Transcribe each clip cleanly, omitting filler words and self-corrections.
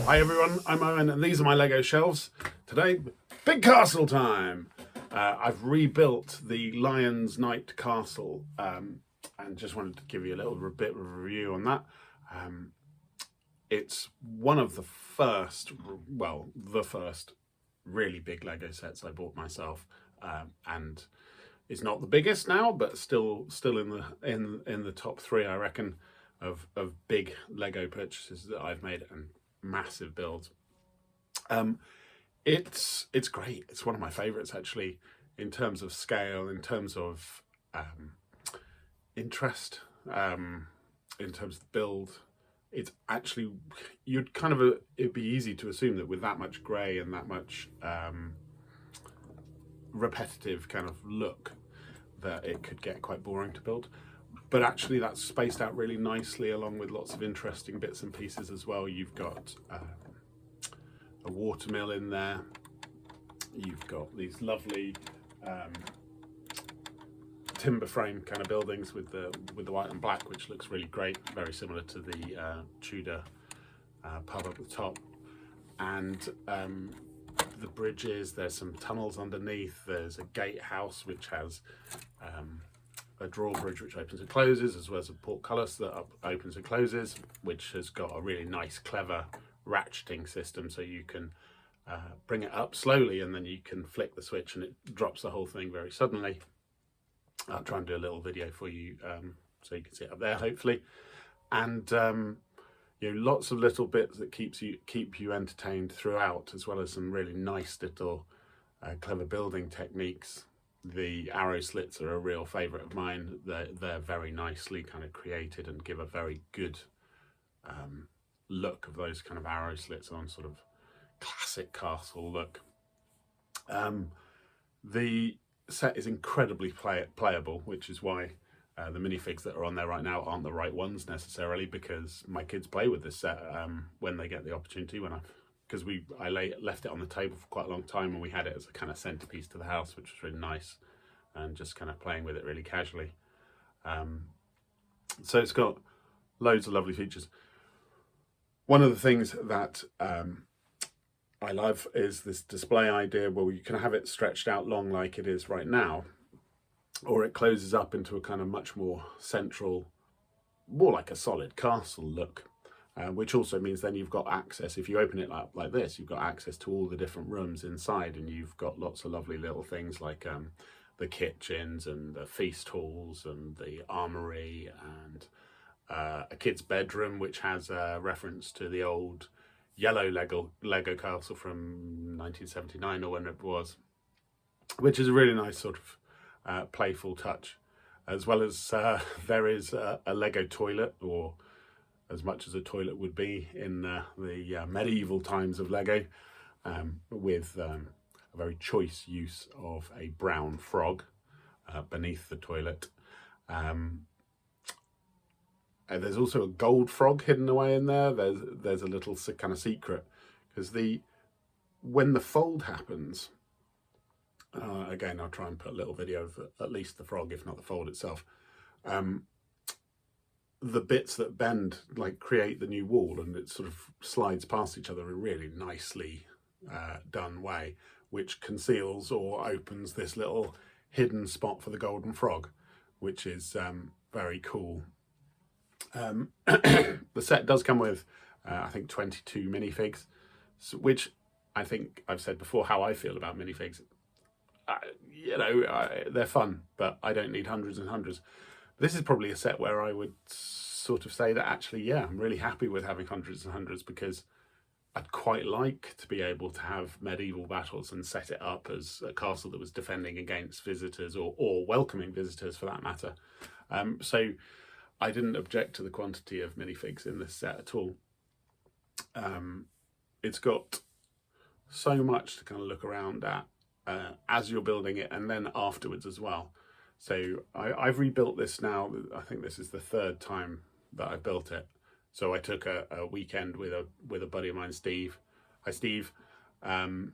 Hi everyone, I'm Owen and these are my Lego shelves. Today, big castle time! I've rebuilt the Lion's Knight castle and just wanted to give you a little bit of a review on that. It's one of the first, well, the first really big Lego sets I bought myself, and it's not the biggest now, but still in the top three, I reckon, of big Lego purchases that I've made and massive builds. It's great. It's one of my favorites actually, in terms of scale, in terms of interest, in terms of build. It's actually, it'd be easy to assume that with that much grey and that much repetitive kind of look, that it could get quite boring to build. But actually that's spaced out really nicely, along with lots of interesting bits and pieces as well. You've got a watermill in there. You've got these lovely timber frame kind of buildings with the white and black, which looks really great, very similar to the Tudor pub at the top. And the bridges, there's some tunnels underneath, there's a gatehouse which has a drawbridge which opens and closes, as well as a portcullis that opens and closes, which has got a really nice, clever ratcheting system, so you can bring it up slowly and then you can flick the switch and it drops the whole thing very suddenly. I'll try and do a little video for you so you can see it up there, hopefully. And lots of little bits that keep you entertained throughout, as well as some really nice little clever building techniques. The arrow slits are a real favourite of mine. They're very nicely kind of created and give a very good look of those kind of arrow slits on sort of classic castle look. The set is incredibly playable, which is why the minifigs that are on there right now aren't the right ones necessarily, because my kids play with this set when they get the opportunity. Because I left it on the table for quite a long time, and we had it as a kind of centerpiece to the house, which was really nice, and just kind of playing with it really casually. So it's got loads of lovely features. One of the things that I love is this display idea, where you can have it stretched out long like it is right now, or it closes up into a kind of much more central, more like a solid castle look. Which also means then you've got access, if you open it like this, you've got access to all the different rooms inside, and you've got lots of lovely little things like the kitchens and the feast halls and the armory, and a kid's bedroom, which has a reference to the old yellow Lego castle from 1979 or when it was, which is a really nice sort of playful touch, as well as there is a Lego toilet, or as much as a toilet would be in the medieval times of Lego, with a very choice use of a brown frog beneath the toilet. There's also a gold frog hidden away in there. There's a little kind of secret, because when the fold happens, again, I'll try and put a little video of at least the frog, if not the fold itself. The bits that bend create the new wall, and it sort of slides past each other in a really nicely done way, which conceals or opens this little hidden spot for the golden frog, which is very cool. The set does come with I think 22 minifigs, which I think I've said before how I feel about minifigs. They're fun, but I don't need hundreds and hundreds. This is probably a set where I would sort of say that actually, yeah, I'm really happy with having hundreds and hundreds, because I'd quite like to be able to have medieval battles and set it up as a castle that was defending against visitors, or welcoming visitors for that matter. So I didn't object to the quantity of minifigs in this set at all. It's got so much to kind of look around at as you're building it, and then afterwards as well. So I've rebuilt this now. I think this is the third time that I've built it. So I took a weekend with a buddy of mine, Steve. Hi, Steve. And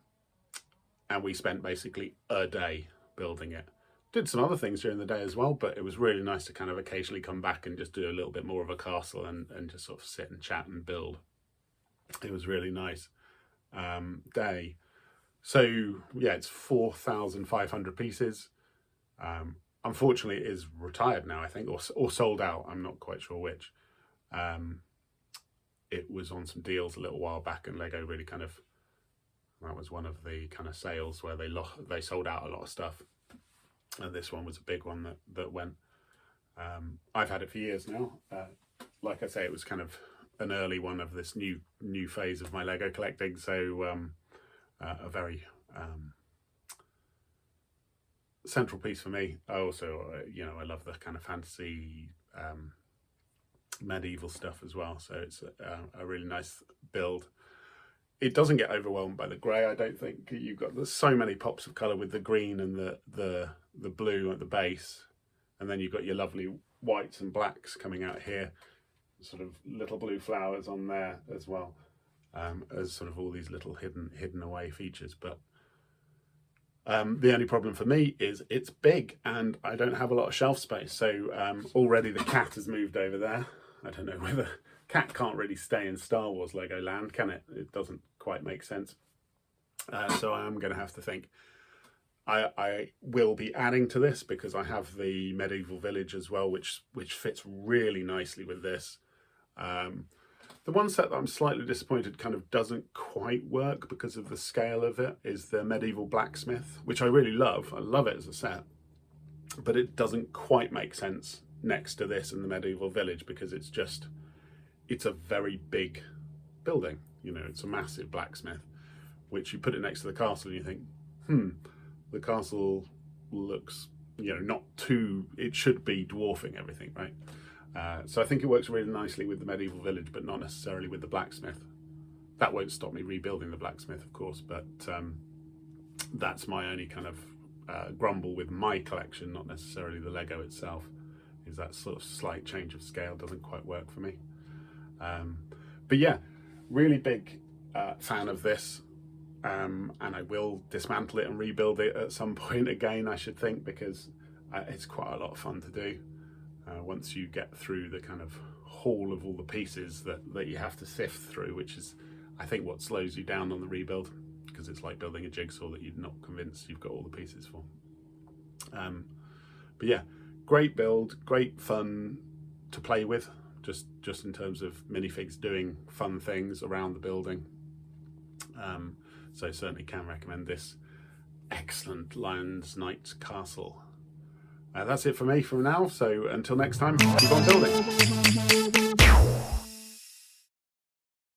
we spent basically a day building it. Did some other things during the day as well, but it was really nice to kind of occasionally come back and just do a little bit more of a castle and just sort of sit and chat and build. It was really nice day. So yeah, it's 4,500 pieces. Unfortunately, it is retired now, I think, or sold out. I'm not quite sure which. It was on some deals a little while back, and Lego really kind of, that was one of the kind of sales where they sold out a lot of stuff, and this one was a big one that went. I've had it for years now. Like I say, it was kind of an early one of this new phase of my Lego collecting. So a very central piece for me. I also, I love the kind of fantasy, medieval stuff as well. So it's a really nice build. It doesn't get overwhelmed by the grey, I don't think. There's so many pops of colour with the green and the blue at the base, and then you've got your lovely whites and blacks coming out here, sort of little blue flowers on there as well, as sort of all these little hidden away features. But the only problem for me is it's big and I don't have a lot of shelf space. So already the cat has moved over there. I don't know whether cat can't really stay in Star Wars Lego land, can it? It doesn't quite make sense. So I'm going to have to think. I will be adding to this because I have the medieval village as well, which fits really nicely with this. The one set that I'm slightly disappointed kind of doesn't quite work because of the scale of it is the medieval blacksmith, which I really love. I love it as a set, but it doesn't quite make sense next to this and the medieval village because it's a very big building. It's a massive blacksmith, which you put it next to the castle and you think, the castle looks, not too, it should be dwarfing everything, right? So I think it works really nicely with the medieval village, but not necessarily with the blacksmith. That won't stop me rebuilding the blacksmith, of course, but that's my only kind of grumble with my collection, not necessarily the Lego itself, is that sort of slight change of scale doesn't quite work for me. But yeah, really big fan of this. And I will dismantle it and rebuild it at some point again, I should think, because it's quite a lot of fun to do. Once you get through the kind of haul of all the pieces that you have to sift through, which is, I think, what slows you down on the rebuild, because it's like building a jigsaw that you're not convinced you've got all the pieces for. But yeah, great build, great fun to play with, just in terms of minifigs doing fun things around the building. So certainly can recommend this excellent Lions Knight Castle. That's it for me for now, so until next time, keep on building.